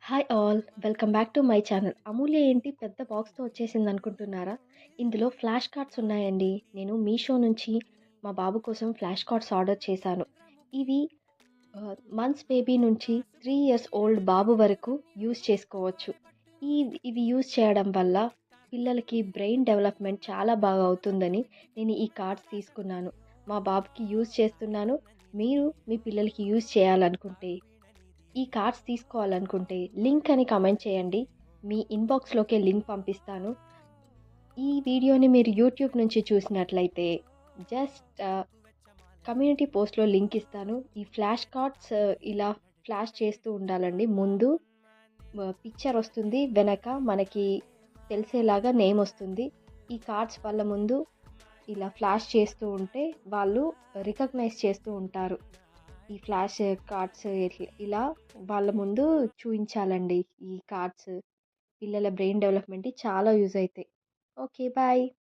Hi all. Welcome back to my channel. Amulya ఏంటి పెద్ద బాక్స్‌తో వచ్చేసిందనుకుంటున్నారా? ఇందులో ఫ్లాష్ కార్డ్స్ ఉన్నాయండి. నేను మీషో నుంచి మా బాబు కోసం ఫ్లాష్ కార్డ్స్ ఆర్డర్ చేశాను. ఇవి మంత్స్ బేబీ నుంచి 3 ఇయర్స్ ఓల్డ్ బాబు వరకు యూజ్ చేసుకోవచ్చు. ఇవి యూజ్ చేయడం వల్ల పిల్లలకి బ్రెయిన్ డెవలప్‌మెంట్ చాలా బాగా అవుతుందని నేను ఈ కార్డ్స్ తీసుకున్నాను. మా బాబుకి యూజ్ చేస్తున్నాను. మీరు మీ పిల్లలకి యూజ్ చేయాలనుకుంటే ఈ కార్డ్స్ తీసుకోవాలనుకుంటే లింక్ అని కామెంట్ చేయండి. మీ ఇన్బాక్స్‌లోకే లింక్ పంపిస్తాను. ఈ వీడియోని మీరు యూట్యూబ్ నుంచి చూసినట్లయితే జస్ట్ కమ్యూనిటీ పోస్ట్‌లో లింక్ ఇస్తాను. ఈ ఫ్లాష్ కార్డ్స్ ఇలా ఫ్లాష్ చేస్తూ ఉండాలండి. ముందు పిక్చర్ వస్తుంది. వెనక మనకి తెలిసేలాగా నేమ్ వస్తుంది. ఈ కార్డ్స్ వాళ్ళ ముందు ఇలా ఫ్లాష్ చేస్తూ ఉంటే వాళ్ళు రికగ్నైజ్ చేస్తూ ఉంటారు. ఈ ఫ్లాష్ కార్డ్స్ ఇలా వాళ్ళ ముందు చూయించాలండి. ఈ కార్డ్స్ పిల్లల బ్రెయిన్ డెవలప్‌మెంట్‌కి చాలా యూజ్ అయితాయి. ఓకే. బాయ్.